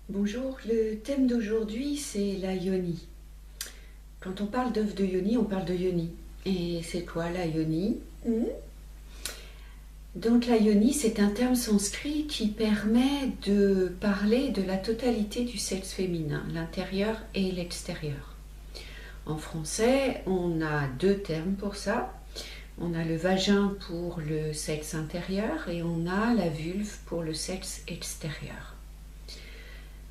Bonjour, le thème d'aujourd'hui c'est la yoni. Quand on parle d'œuf de yoni, on parle de yoni. Et c'est quoi la yoni? Donc la yoni, c'est un terme sanskrit qui permet de parler de la totalité du sexe féminin, l'intérieur et l'extérieur. En français, on a deux termes pour ça. On a le vagin pour le sexe intérieur et on a la vulve pour le sexe extérieur.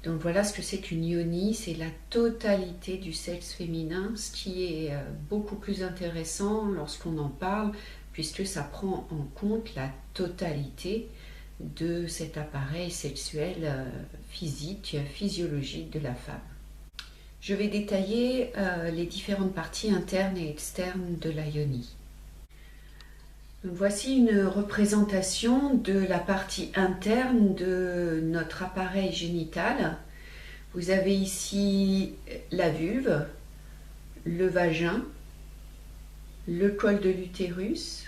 Donc voilà ce que c'est qu'une yoni, c'est la totalité du sexe féminin, ce qui est beaucoup plus intéressant lorsqu'on en parle, puisque ça prend en compte la totalité de cet appareil sexuel physique, physiologique de la femme. Je vais détailler les différentes parties internes et externes de la yoni. Donc voici une représentation de la partie interne de notre appareil génital. Vous avez ici la vulve, le vagin, le col de l'utérus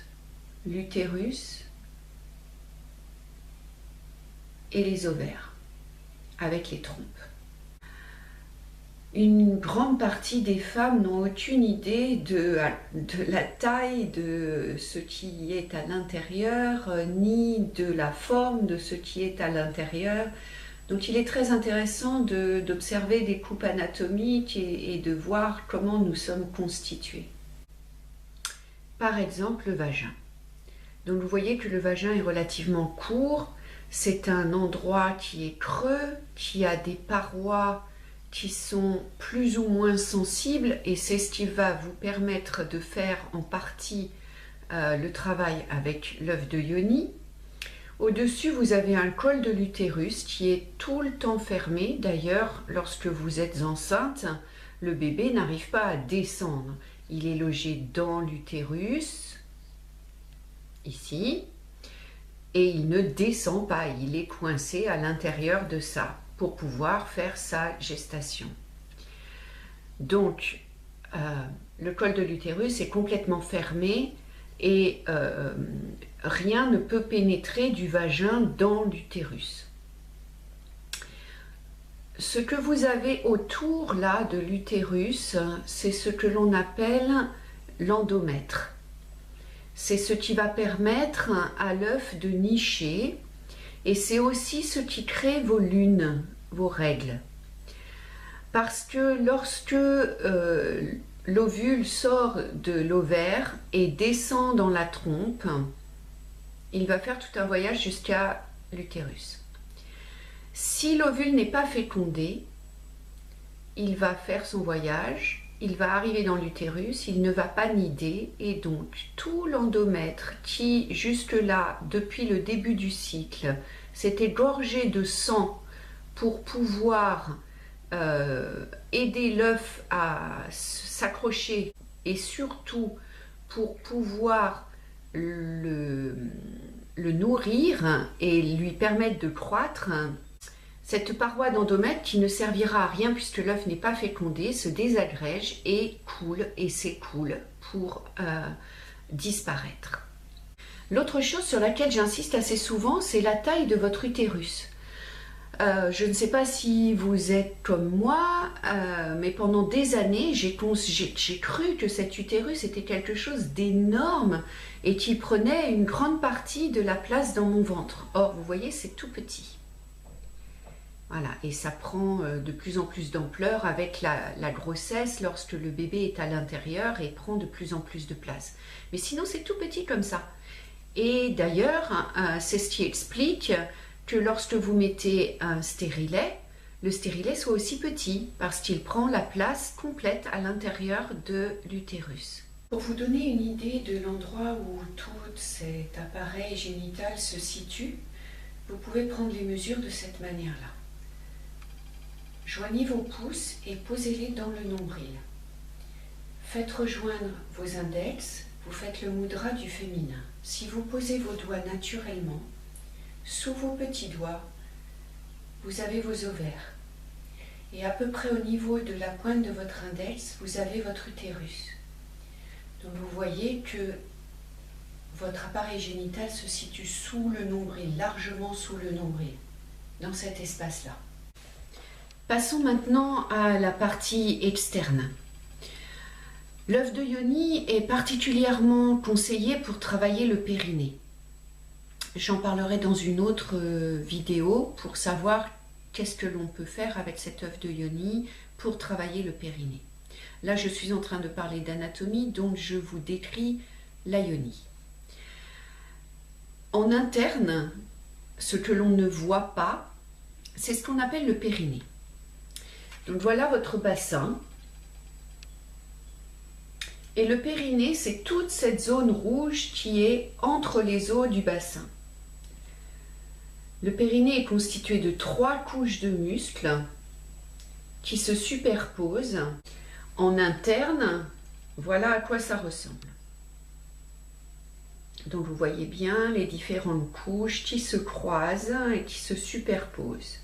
et les ovaires avec les trompes. Une grande partie des femmes n'ont aucune idée de la taille de ce qui est à l'intérieur, ni de la forme de ce qui est à l'intérieur. Donc il est très intéressant d'observer des coupes anatomiques et de voir comment nous sommes constitués. Par exemple, le vagin. Donc vous voyez que le vagin est relativement court. C'est un endroit qui est creux, qui a des parois qui sont plus ou moins sensibles, et c'est ce qui va vous permettre de faire en partie le travail avec l'œuf de yoni. Au-dessus, vous avez un col de l'utérus qui est tout le temps fermé. D'ailleurs, lorsque vous êtes enceinte, le bébé n'arrive pas à descendre. Il est logé dans l'utérus, ici, et il ne descend pas. Il est coincé à l'intérieur de ça pour pouvoir faire sa gestation. Donc, le col de l'utérus est complètement fermé et rien ne peut pénétrer du vagin dans l'utérus. Ce que vous avez autour là de l'utérus, c'est ce que l'on appelle l'endomètre. C'est ce qui va permettre à l'œuf de nicher, et c'est aussi ce qui crée vos lunes, vos règles. Parce que lorsque l'ovule sort de l'ovaire et descend dans la trompe, il va faire tout un voyage jusqu'à l'utérus. Si l'ovule n'est pas fécondé, il va faire son voyage, il va arriver dans l'utérus, il ne va pas nider, et donc tout l'endomètre qui jusque-là, depuis le début du cycle, s'était gorgé de sang pour pouvoir aider l'œuf à s'accrocher et surtout pour pouvoir le nourrir et lui permettre de croître, cette paroi d'endomètre qui ne servira à rien puisque l'œuf n'est pas fécondé se désagrège et coule et s'écoule pour disparaître. L'autre chose sur laquelle j'insiste assez souvent, c'est la taille de votre utérus. Je ne sais pas si vous êtes comme moi, mais pendant des années, j'ai cru que cet utérus était quelque chose d'énorme et qui prenait une grande partie de la place dans mon ventre. Or, vous voyez, c'est tout petit. Voilà, et ça prend de plus en plus d'ampleur avec la grossesse lorsque le bébé est à l'intérieur et prend de plus en plus de place. Mais sinon, c'est tout petit comme ça. Et d'ailleurs, c'est ce qui explique que lorsque vous mettez un stérilet, le stérilet soit aussi petit parce qu'il prend la place complète à l'intérieur de l'utérus. Pour vous donner une idée de l'endroit où tout cet appareil génital se situe, vous pouvez prendre les mesures de cette manière-là. Joignez vos pouces et posez-les dans le nombril. Faites rejoindre vos index, vous faites le mudra du féminin. Si vous posez vos doigts naturellement, sous vos petits doigts, vous avez vos ovaires. Et à peu près au niveau de la pointe de votre index, vous avez votre utérus. Donc vous voyez que votre appareil génital se situe sous le nombril, largement sous le nombril, dans cet espace-là. Passons maintenant à la partie externe. L'œuf de yoni est particulièrement conseillé pour travailler le périnée. J'en parlerai dans une autre vidéo pour savoir qu'est-ce que l'on peut faire avec cet œuf de yoni pour travailler le périnée. Là, je suis en train de parler d'anatomie, donc je vous décris la yoni. En interne, ce que l'on ne voit pas, c'est ce qu'on appelle le périnée. Donc voilà votre bassin. Et le périnée, c'est toute cette zone rouge qui est entre les os du bassin. Le périnée est constitué de 3 couches de muscles qui se superposent. En interne, voilà à quoi ça ressemble. Donc vous voyez bien les différentes couches qui se croisent et qui se superposent.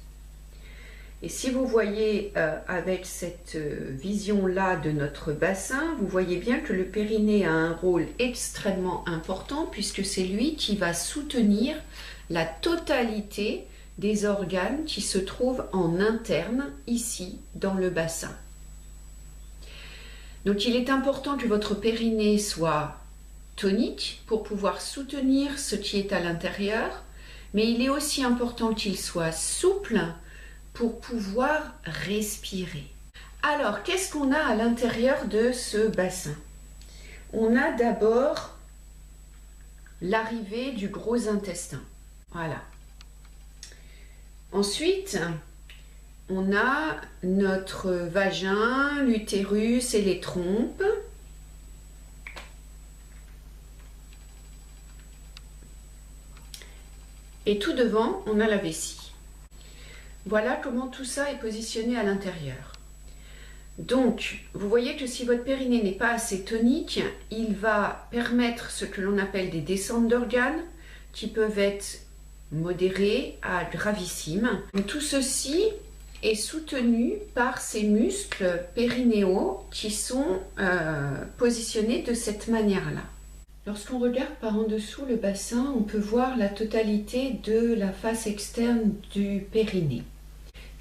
Et si vous voyez avec cette vision-là de notre bassin, vous voyez bien que le périnée a un rôle extrêmement important puisque c'est lui qui va soutenir la totalité des organes qui se trouvent en interne, ici, dans le bassin. Donc il est important que votre périnée soit tonique pour pouvoir soutenir ce qui est à l'intérieur, mais il est aussi important qu'il soit souple pour pouvoir respirer. Alors, qu'est-ce qu'on a à l'intérieur de ce bassin? On a d'abord l'arrivée du gros intestin. Voilà. Ensuite, on a notre vagin, l'utérus et les trompes. Et tout devant, on a la vessie. Voilà comment tout ça est positionné à l'intérieur. Donc, vous voyez que si votre périnée n'est pas assez tonique, il va permettre ce que l'on appelle des descentes d'organes qui peuvent être modérées à gravissimes. Tout ceci est soutenu par ces muscles périnéaux qui sont positionnés de cette manière-là. Lorsqu'on regarde par en dessous le bassin, on peut voir la totalité de la face externe du périnée.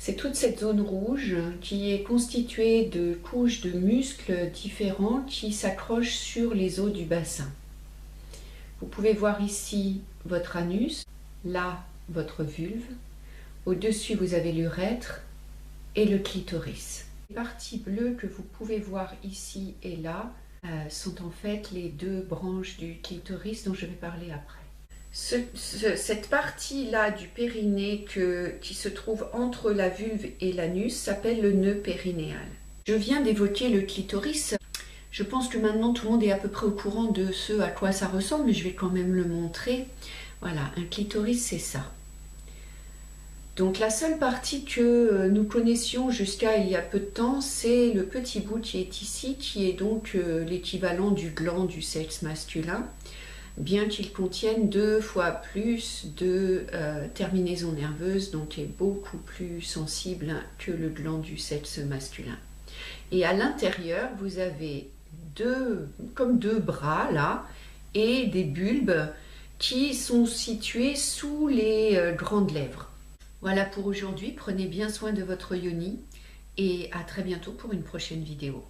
C'est toute cette zone rouge qui est constituée de couches de muscles différents qui s'accrochent sur les os du bassin. Vous pouvez voir ici votre anus, là votre vulve, au-dessus vous avez l'urètre et le clitoris. Les parties bleues que vous pouvez voir ici et là sont en fait les 2 branches du clitoris dont je vais parler après. Cette partie-là du périnée qui se trouve entre la vulve et l'anus s'appelle le nœud périnéal. Je viens d'évoquer le clitoris. Je pense que maintenant tout le monde est à peu près au courant de ce à quoi ça ressemble, mais je vais quand même le montrer. Voilà, un clitoris c'est ça. Donc la seule partie que nous connaissions jusqu'à il y a peu de temps, c'est le petit bout qui est ici, qui est donc l'équivalent du gland du sexe masculin, bien qu'il contienne 2 fois plus de terminaisons nerveuses, donc est beaucoup plus sensible que le gland du sexe masculin. Et à l'intérieur, vous avez comme deux bras là, et des bulbes qui sont situés sous les grandes lèvres. Voilà pour aujourd'hui, prenez bien soin de votre yoni et à très bientôt pour une prochaine vidéo.